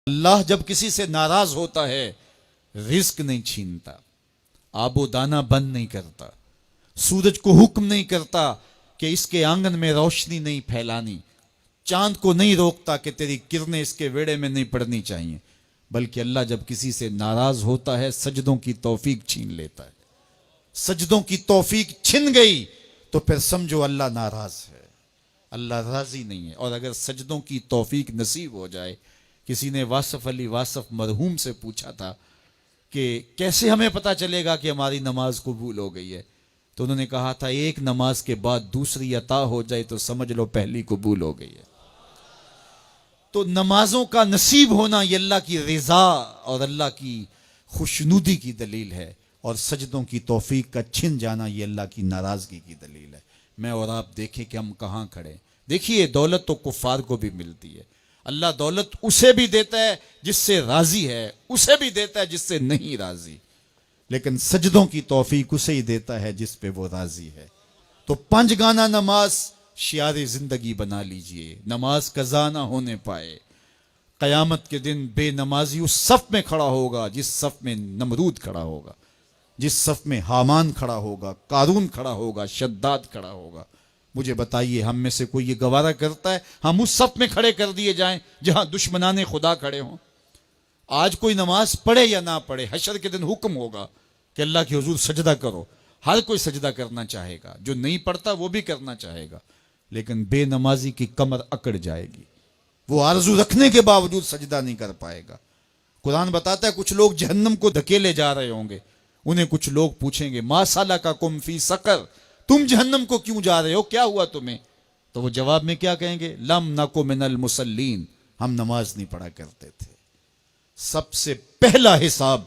اللہ جب کسی سے ناراض ہوتا ہے رزق نہیں چھینتا، آب و دانہ بند نہیں کرتا، سورج کو حکم نہیں کرتا کہ اس کے آنگن میں روشنی نہیں پھیلانی، چاند کو نہیں روکتا کہ تیری کرنیں اس کے ویڑے میں نہیں پڑنی چاہیے، بلکہ اللہ جب کسی سے ناراض ہوتا ہے سجدوں کی توفیق چھین لیتا ہے۔ سجدوں کی توفیق چھن گئی تو پھر سمجھو اللہ ناراض ہے، اللہ راضی نہیں ہے۔ اور اگر سجدوں کی توفیق نصیب ہو جائے، کسی نے واصف علی واصف مرحوم سے پوچھا تھا کہ کیسے ہمیں پتہ چلے گا کہ ہماری نماز قبول ہو گئی ہے، تو انہوں نے کہا تھا ایک نماز کے بعد دوسری عطا ہو جائے تو سمجھ لو پہلی قبول ہو گئی ہے۔ تو نمازوں کا نصیب ہونا یہ اللہ کی رضا اور اللہ کی خوشنودی کی دلیل ہے، اور سجدوں کی توفیق کا چھن جانا یہ اللہ کی ناراضگی کی دلیل ہے۔ میں اور آپ دیکھیں کہ ہم کہاں کھڑے ہیں۔ دیکھیے دولت تو کفار کو بھی ملتی ہے، اللہ دولت اسے بھی دیتا ہے جس سے راضی ہے، اسے بھی دیتا ہے جس سے نہیں راضی، لیکن سجدوں کی توفیق اسے ہی دیتا ہے جس پہ وہ راضی ہے۔ تو 5 گانا نماز شعار زندگی بنا لیجئے، نماز قضا نہ ہونے پائے۔ قیامت کے دن بے نمازی اس صف میں کھڑا ہوگا جس صف میں نمرود کھڑا ہوگا، جس صف میں حامان کھڑا ہوگا، قارون کھڑا ہوگا، شداد کھڑا ہوگا۔ مجھے بتائیے ہم میں سے کوئی یہ گوارہ کرتا ہے ہم اس صف میں کھڑے کر دیے جائیں جہاں دشمنان خدا کھڑے ہوں؟ آج کوئی نماز پڑھے یا نہ پڑھے، حشر کے دن حکم ہوگا کہ اللہ کے حضور سجدہ کرو۔ ہر کوئی سجدہ کرنا چاہے گا، جو نہیں پڑھتا وہ بھی کرنا چاہے گا، لیکن بے نمازی کی کمر اکڑ جائے گی، وہ آرزو رکھنے کے باوجود سجدہ نہیں کر پائے گا۔ قرآن بتاتا ہے کچھ لوگ جہنم کو دھکیلے جا رہے ہوں گے، انہیں کچھ لوگ پوچھیں گے ما سلککم فی سقر، تم جہنم کو کیوں جا رہے ہو، کیا ہوا تمہیں؟ تو وہ جواب میں کیا کہیں گے؟ لم نکو من المصلین، ہم نماز نہیں پڑھا کرتے تھے۔ سب سے پہلا حساب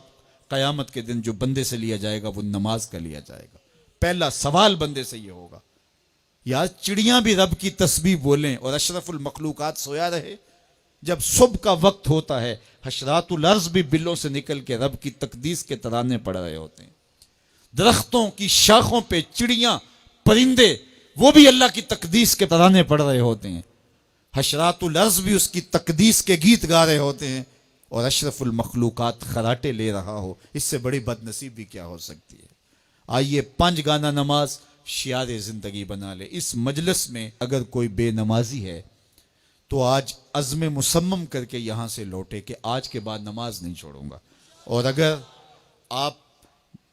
قیامت کے دن جو بندے سے لیا جائے گا وہ نماز کا لیا جائے گا۔ پہلا سوال بندے سے یہ ہوگا۔ یار چڑیاں بھی رب کی تسبیح بولیں اور اشرف المخلوقات سویا رہے، جب صبح کا وقت ہوتا ہے حشرات الارض بھی بلوں سے نکل کے رب کی تقدیس کے ترانے پڑھ رہے ہوتے ہیں، درختوں کی شاخوں پہ چڑیاں پرندے وہ بھی اللہ کی تقدیس کے ترانے پڑھ رہے ہوتے ہیں، حشرات الارض بھی اس کی تقدیس کے گیت گا رہے ہوتے ہیں، اور اشرف المخلوقات خراٹے لے رہا ہو۔ اس سے بڑی بد نصیبی کیا ہو سکتی ہے؟ آئیے 5 گانا نماز شعار زندگی بنا لے۔ اس مجلس میں اگر کوئی بے نمازی ہے تو آج عزم مصمم کر کے یہاں سے لوٹے کہ آج کے بعد نماز نہیں چھوڑوں گا۔ اور اگر آپ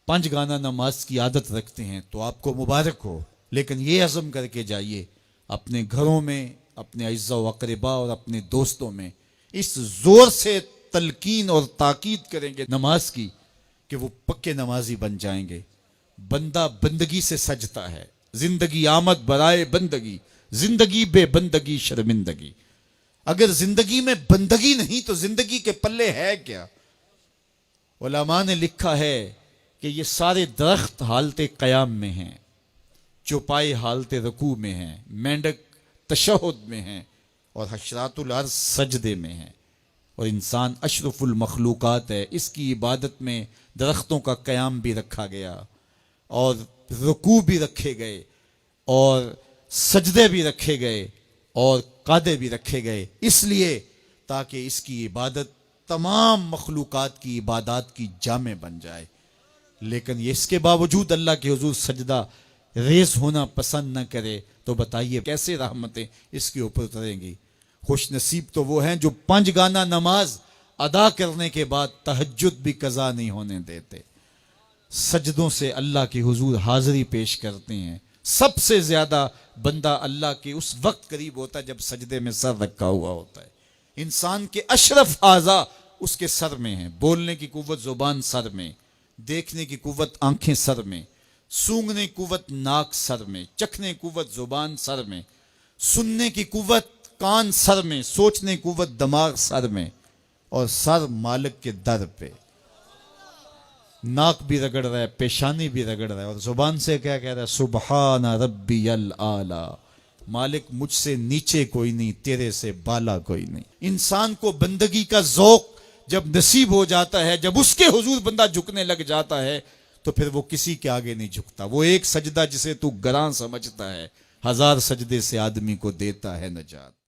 5 گانا نماز کی عادت رکھتے ہیں تو آپ کو مبارک ہو، لیکن یہ عزم کر کے جائیے اپنے گھروں میں، اپنے اعزاء و اقربا اور اپنے دوستوں میں اس زور سے تلقین اور تاکید کریں گے نماز کی کہ وہ پکے نمازی بن جائیں گے۔ بندہ بندگی سے سجتا ہے، زندگی آمد برائے بندگی، زندگی بے بندگی شرمندگی۔ اگر زندگی میں بندگی نہیں تو زندگی کے پلے ہے کیا؟ علماء نے لکھا ہے کہ یہ سارے درخت حالت قیام میں ہیں، چوپائے حالت رکوع میں ہیں، مینڈک تشہد میں ہیں، اور حشرات الارض سجدے میں ہیں، اور انسان اشرف المخلوقات ہے۔ اس کی عبادت میں درختوں کا قیام بھی رکھا گیا، اور رکوع بھی رکھے گئے، اور سجدے بھی رکھے گئے، اور قعدے بھی رکھے گئے، اس لیے تاکہ اس کی عبادت تمام مخلوقات کی عبادات کی جامع بن جائے۔ لیکن یہ اس کے باوجود اللہ کے حضور سجدہ ریز ہونا پسند نہ کرے تو بتائیے کیسے رحمتیں اس کے اوپر اتریں گی؟ خوش نصیب تو وہ ہیں جو 5 گانا نماز ادا کرنے کے بعد تہجد بھی قضا نہیں ہونے دیتے، سجدوں سے اللہ کے حضور حاضری پیش کرتے ہیں۔ سب سے زیادہ بندہ اللہ کے اس وقت قریب ہوتا ہے جب سجدے میں سر رکھا ہوا ہوتا ہے۔ انسان کے اشرف اعضاء اس کے سر میں ہیں، بولنے کی قوت زبان سر میں، دیکھنے کی قوت آنکھیں سر میں، سونگنے کی قوت ناک سر میں، چکھنے کی قوت زبان سر میں، سننے کی قوت کان سر میں، سوچنے کی قوت دماغ سر میں، اور سر مالک کے در پہ۔ ناک بھی رگڑ رہا ہے، پیشانی بھی رگڑ رہا ہے، اور زبان سے کیا کہہ رہا ہے؟ سبحان ربی الاعلی، مالک مجھ سے نیچے کوئی نہیں، تیرے سے بالا کوئی نہیں۔ انسان کو بندگی کا ذوق جب نصیب ہو جاتا ہے، جب اس کے حضور بندہ جھکنے لگ جاتا ہے تو پھر وہ کسی کے آگے نہیں جھکتا۔ وہ ایک سجدہ جسے تو گراں سمجھتا ہے 1000 سجدے سے آدمی کو دیتا ہے نجات۔